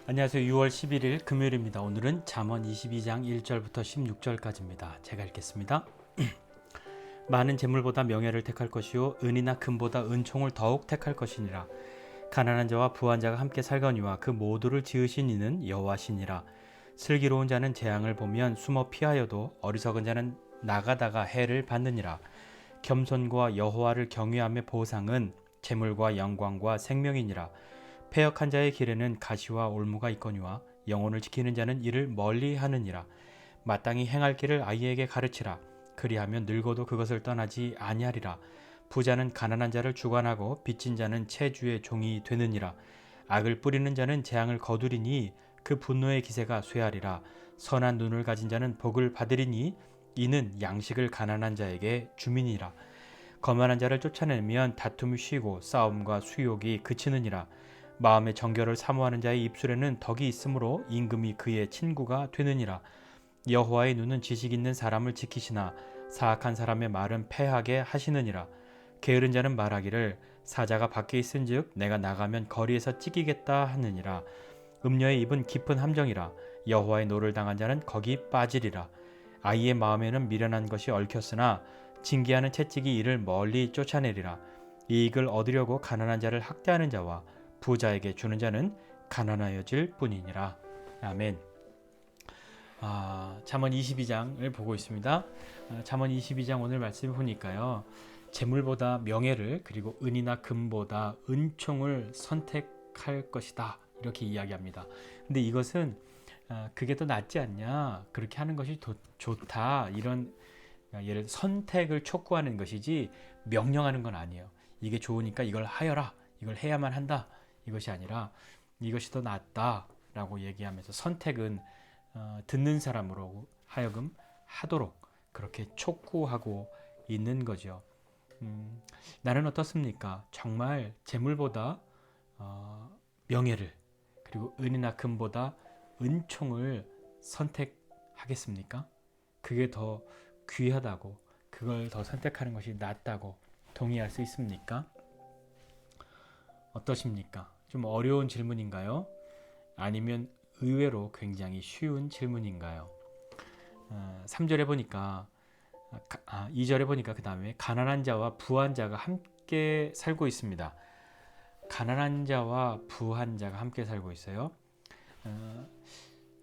안녕하세요. 6월 11일 금요일입니다. 오늘은 잠언 22장 1절부터 16절까지입니다. 제가 읽겠습니다. 많은 재물보다 명예를 택할 것이요 은이나 금보다 은총을 더욱 택할 것이니라. 가난한 자와 부한 자가 함께 살거니와 그 모두를 지으신 이는 여호와시니라. 슬기로운 자는 재앙을 보면 숨어 피하여도 어리석은 자는 나가다가 해를 받느니라. 겸손과 여호와를 경외함의 보상은 재물과 영광과 생명이니라. 패역한 자의 길에는 가시와 올무가 있거니와 영혼을 지키는 자는 이를 멀리 하느니라. 마땅히 행할 길을 아이에게 가르치라. 그리하면 늙어도 그것을 떠나지 아니하리라. 부자는 가난한 자를 주관하고 빚진 자는 채주의 종이 되느니라. 악을 뿌리는 자는 재앙을 거두리니 그 분노의 기세가 쇠하리라. 선한 눈을 가진 자는 복을 받으리니 이는 양식을 가난한 자에게 주민이라. 거만한 자를 쫓아내면 다툼이 쉬고 싸움과 수욕이 그치느니라. 마음의 정결을 사모하는 자의 입술에는 덕이 있으므로 임금이 그의 친구가 되느니라. 여호와의 눈은 지식 있는 사람을 지키시나 사악한 사람의 말은 패하게 하시느니라. 게으른 자는 말하기를 사자가 밖에 있은즉 내가 나가면 거리에서 찢기겠다 하느니라. 음녀의 입은 깊은 함정이라. 여호와의 노를 당한 자는 거기 빠지리라. 아이의 마음에는 미련한 것이 얽혔으나 징계하는 채찍이 이를 멀리 쫓아내리라. 이익을 얻으려고 가난한 자를 학대하는 자와 부자에게 주는 자는 가난하여질 뿐이니라. 아멘. 잠언 22장을 보고 있습니다. 잠언 22장 오늘 말씀 보니까요. 재물보다 명예를 그리고 은이나 금보다 은총을 선택할 것이다. 이렇게 이야기합니다. 근데 이것은 그게 더 낫지 않냐? 그렇게 하는 것이 좋다. 이런 예를 들어 선택을 촉구하는 것이지 명령하는 건 아니에요. 이게 좋으니까 이걸 하여라. 이걸 해야만 한다. 이것이 아니라 이것이 더 낫다라고 얘기하면서 선택은 듣는 사람으로 하여금 하도록 그렇게 촉구하고 있는 거죠. 나는 어떻습니까? 정말 재물보다 명예를 그리고 은이나 금보다 은총을 선택하겠습니까? 그게 더 귀하다고 그걸 더 선택하는 것이 낫다고 동의할 수 있습니까? 어떠십니까? 좀 어려운 질문인가요? 아니면 의외로 굉장히 쉬운 질문인가요? 3절에 보니까 2절에 보니까 그 다음에 가난한 자와 부한 자가 함께 살고 있습니다. 가난한 자와 부한 자가 함께 살고 있어요.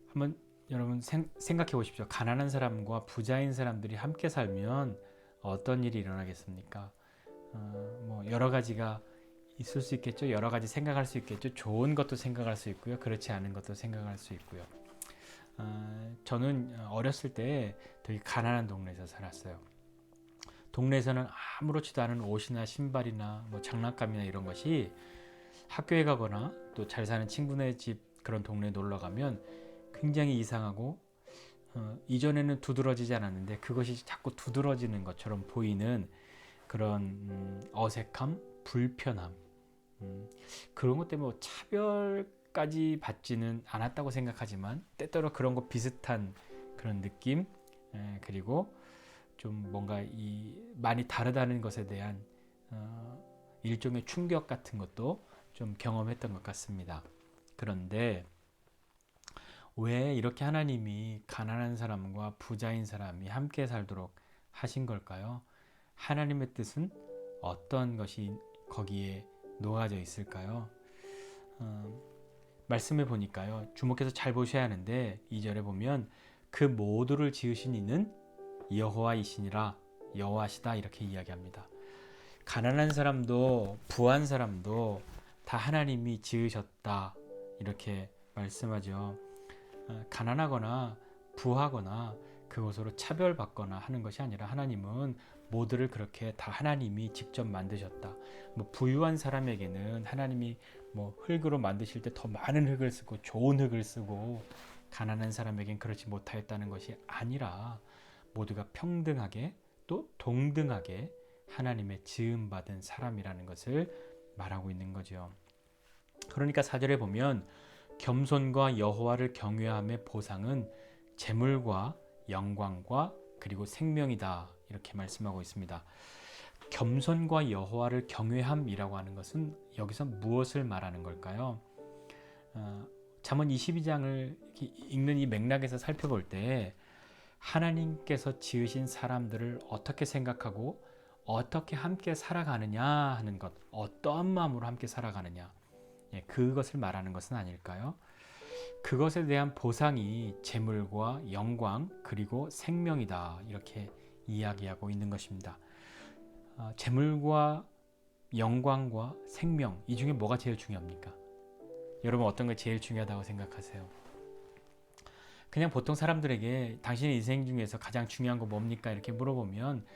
한번 여러분 생각해 보십시오. 가난한 사람과 부자인 사람들이 함께 살면 어떤 일이 일어나겠습니까? 뭐 여러 가지가 있을 수 있겠죠. 여러 가지 생각할 수 있겠죠. 좋은 것도 생각할 수 있고요. 그렇지 않은 것도 생각할 수 있고요. 저는 어렸을 때 되게 가난한 동네에서 살았어요. 동네에서는 아무렇지도 않은 옷이나 신발이나 뭐 장난감이나 이런 것이 학교에 가거나 또 잘 사는 친구네 집 그런 동네에 놀러 가면 굉장히 이상하고 이전에는 두드러지지 않았는데 그것이 자꾸 두드러지는 것처럼 보이는 그런 어색함, 불편함 그런 것 때문에 차별까지 받지는 않았다고 생각하지만 때때로 그런 거 비슷한 그런 느낌 그리고 좀 뭔가 많이 다르다는 것에 대한 일종의 충격 같은 것도 좀 경험했던 것 같습니다. 그런데 왜 이렇게 하나님이 가난한 사람과 부자인 사람이 함께 살도록 하신 걸까요? 하나님의 뜻은 어떤 것이 거기에 녹아져 있을까요? 말씀을 보니까요. 주목해서 잘 보셔야 하는데 2절에 보면 그 모두를 지으신 이는 여호와이시니라 여호와시다 이렇게 이야기합니다. 가난한 사람도 부한 사람도 다 하나님이 지으셨다 이렇게 말씀하죠. 가난하거나 부하거나 그것으로 차별받거나 하는 것이 아니라 하나님은 모두를 그렇게 다 하나님이 직접 만드셨다. 뭐 부유한 사람에게는 하나님이 뭐 흙으로 만드실 때 더 많은 흙을 쓰고 좋은 흙을 쓰고 가난한 사람에겐 그렇지 못하였다는 것이 아니라 모두가 평등하게 또 동등하게 하나님의 지음받은 사람이라는 것을 말하고 있는 거죠. 그러니까 4절에 보면 겸손과 여호와를 경외함의 보상은 재물과 영광과 그리고 생명이다 이렇게 말씀하고 있습니다. 겸손과 여호와를 경외함이라고 하는 것은 여기서 무엇을 말하는 걸까요? 잠언 22장을 읽는 이 맥락에서 살펴볼 때 하나님께서 지으신 사람들을 어떻게 생각하고 어떻게 함께 살아가느냐 하는 것, 어떠한 마음으로 함께 살아가느냐, 그것을 말하는 것은 아닐까요? 그것에 대한 보상이 재물과 영광 그리고 생명이다, 이렇게 이야기하고 있는 것입니다. 재물과 영광과 생명, 이 중에 뭐가 제일 중요합니까? 여러분 어떤 게 제일 중요하다고 생각하세요? 그냥 보통 사람들에게 당신의 인생 중에서 가장 중요한 거 뭡니까? 이렇게 물어보면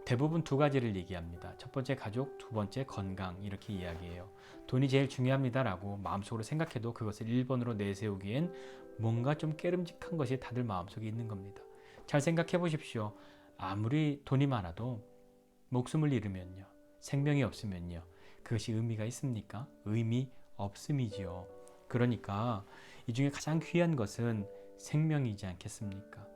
대부분 두 가지를 얘기합니다. 첫 번째 가족, 두 번째 건강, 이렇게 이야기해요. 돈이 제일 중요합니다라고 마음속으로 생각해도 그것을 1번으로 내세우기엔 뭔가 좀 깨름직한 것이 다들 마음속에 있는 겁니다. 잘 생각해 보십시오. 아무리 돈이 많아도 목숨을 잃으면요, 생명이 없으면요, 그것이 의미가 있습니까? 의미 없음이지요. 그러니까 이 중에 가장 귀한 것은 생명이지 않겠습니까?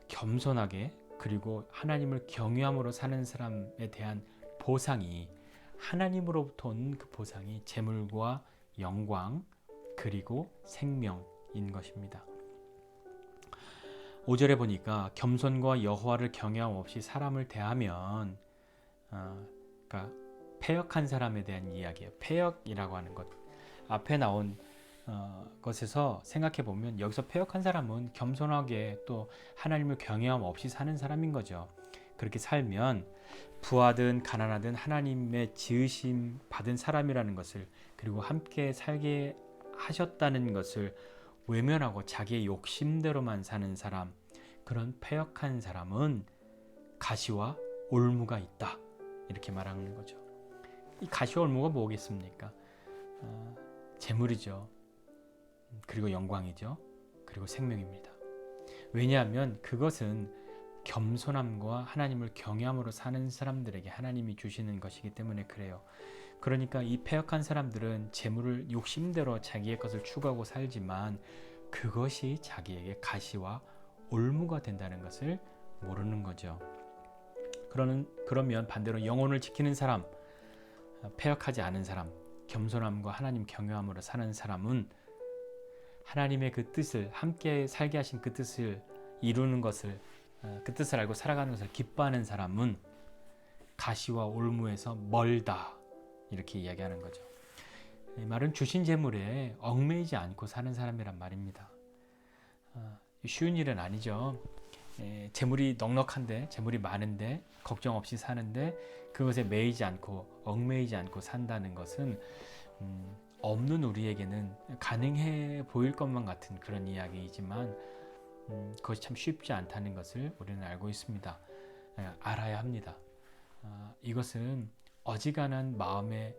겸손하게 그리고 하나님을 경외함으로 사는 사람에 대한 보상이, 하나님으로부터 온 그 보상이 재물과 영광 그리고 생명인 것입니다. 5절에 보니까 겸손과 여호와를 경외함 없이 사람을 대하면, 그러니까 패역한 사람에 대한 이야기예요. 패역이라고 하는 것, 앞에 나온 것에서 생각해 보면 여기서 패역한 사람은 겸손하게 또 하나님을 경외함 없이 사는 사람인 거죠. 그렇게 살면 부하든 가난하든 하나님의 지으심 받은 사람이라는 것을, 그리고 함께 살게 하셨다는 것을 외면하고 자기의 욕심대로만 사는 사람, 그런 패역한 사람은 가시와 올무가 있다, 이렇게 말하는 거죠. 이 가시와 올무가 뭐겠습니까? 재물이죠. 그리고 영광이죠. 그리고 생명입니다. 왜냐하면 그것은 겸손함과 하나님을 경외함으로 사는 사람들에게 하나님이 주시는 것이기 때문에 그래요. 그러니까 이 패역한 사람들은 재물을 욕심대로 자기의 것을 추구하고 살지만 그것이 자기에게 가시와 올무가 된다는 것을 모르는 거죠. 그러면 반대로 영혼을 지키는 사람, 패역하지 않은 사람, 겸손함과 하나님 경외함으로 사는 사람은 하나님의 그 뜻을, 함께 살게 하신 그 뜻을 이루는 것을, 그 뜻을 알고 살아가는 것을 기뻐하는 사람은 가시와 올무에서 멀다, 이렇게 이야기하는 거죠. 이 말은 주신 재물에 얽매이지 않고 사는 사람이란 말입니다. 쉬운 일은 아니죠. 재물이 넉넉한데, 재물이 많은데 걱정 없이 사는데 그것에 매이지 않고 얽매이지 않고 산다는 것은 없는 우리에게는 가능해 보일 것만 같은 그런 이야기이지만 그것이 참 쉽지 않다는 것을 우리는 알고 있습니다. 알아야 합니다. 이것은 어지간한 마음의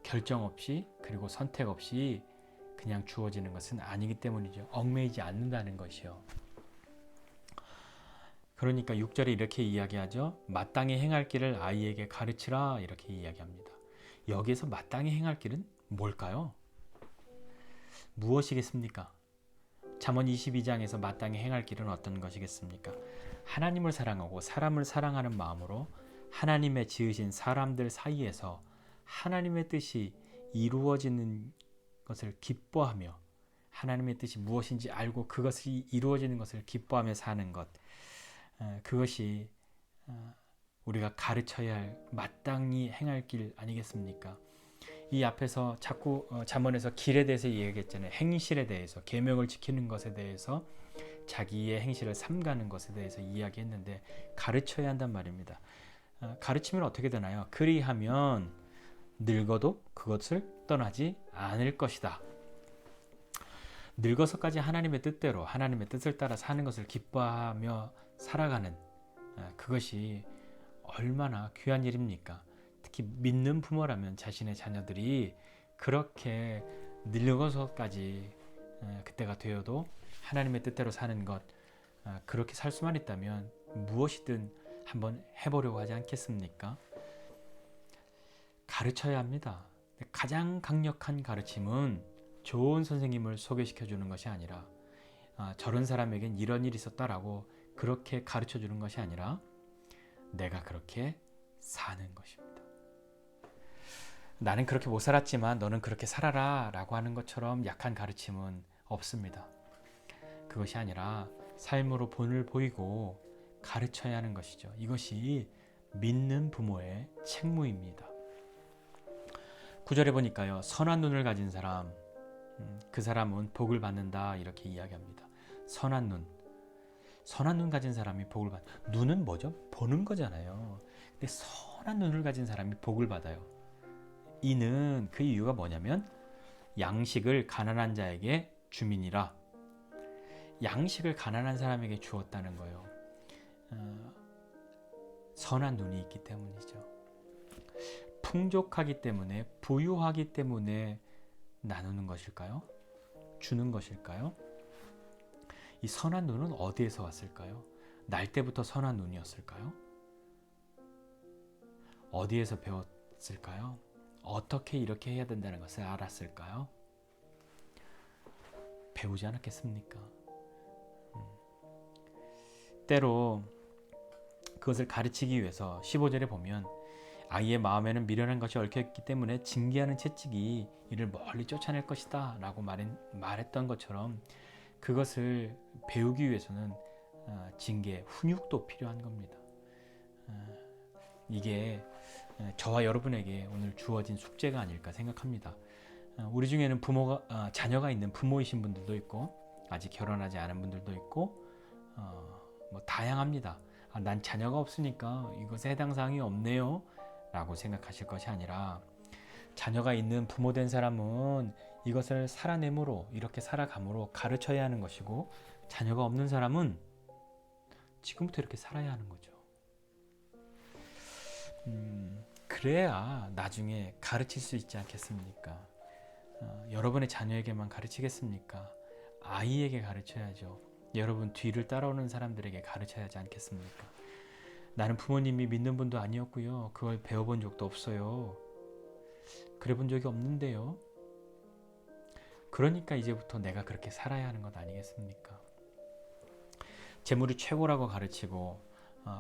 결정 없이 그리고 선택 없이 그냥 주어지는 것은 아니기 때문이죠. 얽매이지 않는다는 것이요. 그러니까 6절에 이렇게 이야기하죠. 마땅히 행할 길을 아이에게 가르치라, 이렇게 이야기합니다. 여기에서 마땅히 행할 길은 뭘까요? 무엇이겠습니까? 잠언 22장에서 마땅히 행할 길은 어떤 것이겠습니까? 하나님을 사랑하고 사람을 사랑하는 마음으로 하나님의 지으신 사람들 사이에서 하나님의 뜻이 이루어지는 것을 기뻐하며, 하나님의 뜻이 무엇인지 알고 그것이 이루어지는 것을 기뻐하며 사는 것, 그것이 우리가 가르쳐야 할 마땅히 행할 길 아니겠습니까? 이 앞에서 자꾸 잠언에서 길에 대해서 이야기했잖아요. 행실에 대해서, 계명을 지키는 것에 대해서, 자기의 행실을 삼가는 것에 대해서 이야기했는데 가르쳐야 한단 말입니다. 가르치면 어떻게 되나요? 그리하면 늙어도 그것을 떠나지 않을 것이다. 늙어서까지 하나님의 뜻대로, 하나님의 뜻을 따라 사는 것을 기뻐하며 살아가는, 그것이 얼마나 귀한 일입니까? 특히 믿는 부모라면 자신의 자녀들이 그렇게 늙어서까지 그때가 되어도 하나님의 뜻대로 사는 것, 그렇게 살 수만 있다면 무엇이든 한번 해보려고 하지 않겠습니까? 가르쳐야 합니다. 가장 강력한 가르침은 좋은 선생님을 소개시켜 주는 것이 아니라, 저런 사람에겐 이런 일이 있었다라고 그렇게 가르쳐 주는 것이 아니라 내가 그렇게 사는 것입니다. 나는 그렇게 못 살았지만 너는 그렇게 살아라 라고 하는 것처럼 약한 가르침은 없습니다. 그것이 아니라 삶으로 본을 보이고 가르쳐야 하는 것이죠. 이것이 믿는 부모의 책무입니다. 9절에 보니까요. 선한 눈을 가진 사람, 그 사람은 복을 받는다 이렇게 이야기합니다. 선한 눈 가진 사람이 복을 받. 눈은 뭐죠? 보는 거잖아요. 근데 선한 눈을 가진 사람이 복을 받아요. 이는 그 이유가 뭐냐면 양식을 가난한 자에게 주민이라. 양식을 가난한 사람에게 주었다는 거예요. 선한 눈이 있기 때문이죠. 풍족하기 때문에, 부유하기 때문에 나누는 것일까요? 주는 것일까요? 이 선한 눈은 어디에서 왔을까요? 날 때부터 선한 눈이었을까요? 어디에서 배웠을까요? 어떻게 이렇게 해야 된다는 것을 알았을까요? 배우지 않았겠습니까? 때로 그것을 가르치기 위해서 15절에 보면 아이의 마음에는 미련한 것이 얽혀있기 때문에 징계하는 채찍이 이를 멀리 쫓아낼 것이다 라고 말했던 것처럼 그것을 배우기 위해서는 징계, 훈육도 필요한 겁니다. 이게 저와 여러분에게 오늘 주어진 숙제가 아닐까 생각합니다. 우리 중에는 자녀가 있는 부모이신 분들도 있고 아직 결혼하지 않은 분들도 있고 뭐 다양합니다. 난 자녀가 없으니까 이것에 해당 사항이 없네요 라고 생각하실 것이 아니라 자녀가 있는 부모 된 사람은 이것을 살아내므로 이렇게 살아감으로 가르쳐야 하는 것이고 자녀가 없는 사람은 지금부터 이렇게 살아야 하는 거죠. 그래야 나중에 가르칠 수 있지 않겠습니까? 여러분의 자녀에게만 가르치겠습니까? 아이에게 가르쳐야죠. 여러분 뒤를 따라오는 사람들에게 가르쳐야 하지 않겠습니까? 나는 부모님이 믿는 분도 아니었고요. 그걸 배워본 적도 없어요. 그래 본 적이 없는데요. 그러니까 이제부터 내가 그렇게 살아야 하는 것 아니겠습니까? 재물이 최고라고 가르치고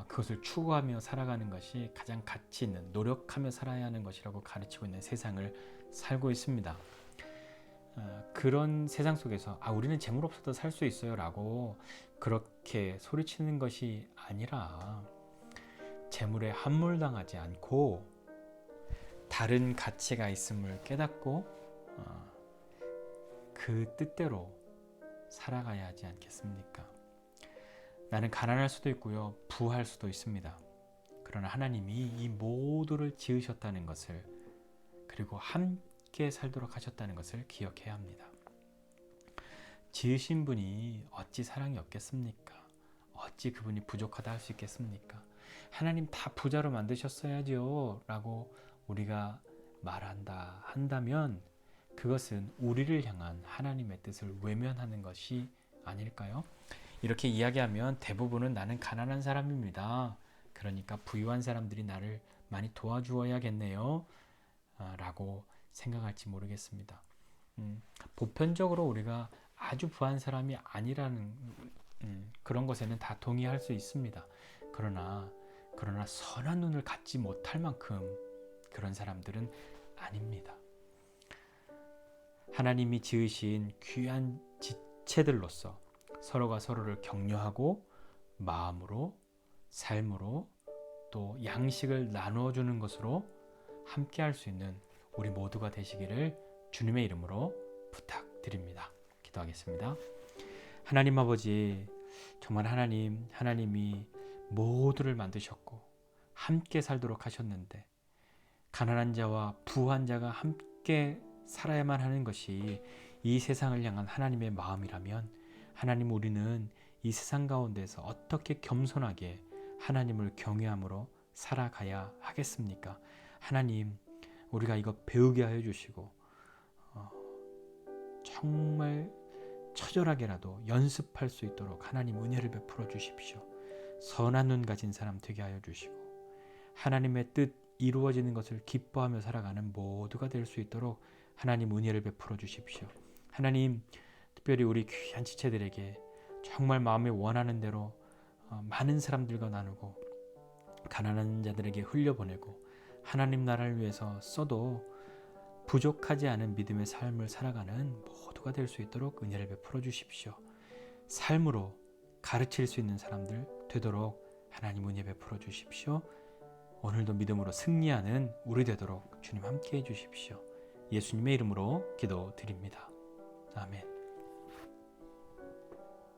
그것을 추구하며 살아가는 것이 가장 가치 있는, 노력하며 살아야 하는 것이라고 가르치고 있는 세상을 살고 있습니다. 그런 세상 속에서 우리는 재물 없어도 살 수 있어요 라고 그렇게 소리치는 것이 아니라 재물에 함몰당하지 않고 다른 가치가 있음을 깨닫고 그 뜻대로 살아가야 하지 않겠습니까? 나는 가난할 수도 있고요, 부할 수도 있습니다. 그러나 하나님이 이 모두를 지으셨다는 것을, 그리고 함께 살도록 하셨다는 것을 기억해야 합니다. 지으신 분이 어찌 사랑이 없겠습니까? 어찌 그분이 부족하다 할 수 있겠습니까? 하나님 다 부자로 만드셨어야죠 라고 우리가 한다면 그것은 우리를 향한 하나님의 뜻을 외면하는 것이 아닐까요? 이렇게 이야기하면 대부분은 나는 가난한 사람입니다. 그러니까 부유한 사람들이 나를 많이 도와주어야겠네요 라고 생각할지 모르겠습니다. 보편적으로 우리가 아주 부한 사람이 아니라는 그런 것에는 다 동의할 수 있습니다. 그러나 선한 눈을 갖지 못할 만큼 그런 사람들은 아닙니다. 하나님이 지으신 귀한 지체들로서 서로가 서로를 격려하고 마음으로, 삶으로, 또 양식을 나누어 주는 것으로 함께 할 수 있는 우리 모두가 되시기를 주님의 이름으로 부탁드립니다. 기도하겠습니다. 하나님 아버지, 정말 하나님이 모두를 만드셨고 함께 살도록 하셨는데 가난한 자와 부한 자가 함께 살아야만 하는 것이 이 세상을 향한 하나님의 마음이라면 하나님, 우리는 이 세상 가운데서 어떻게 겸손하게 하나님을 경외함으로 살아가야 하겠습니까? 하나님, 우리가 이거 배우게 하여 주시고 정말 처절하게라도 연습할 수 있도록 하나님 은혜를 베풀어 주십시오. 선한 눈 가진 사람 되게 하여 주시고 하나님의 뜻 이루어지는 것을 기뻐하며 살아가는 모두가 될 수 있도록 하나님 은혜를 베풀어 주십시오. 하나님, 특별히 우리 귀한 지체들에게 정말 마음에 원하는 대로 많은 사람들과 나누고 가난한 자들에게 흘려보내고 하나님 나라를 위해서 써도 부족하지 않은 믿음의 삶을 살아가는 모두가 될 수 있도록 은혜를 베풀어 주십시오. 삶으로 가르칠 수 있는 사람들 되도록 하나님 은혜 베풀어 주십시오. 오늘도 믿음으로 승리하는 우리 되도록 주님 함께해 주십시오. 예수님의 이름으로 기도드립니다. 아멘.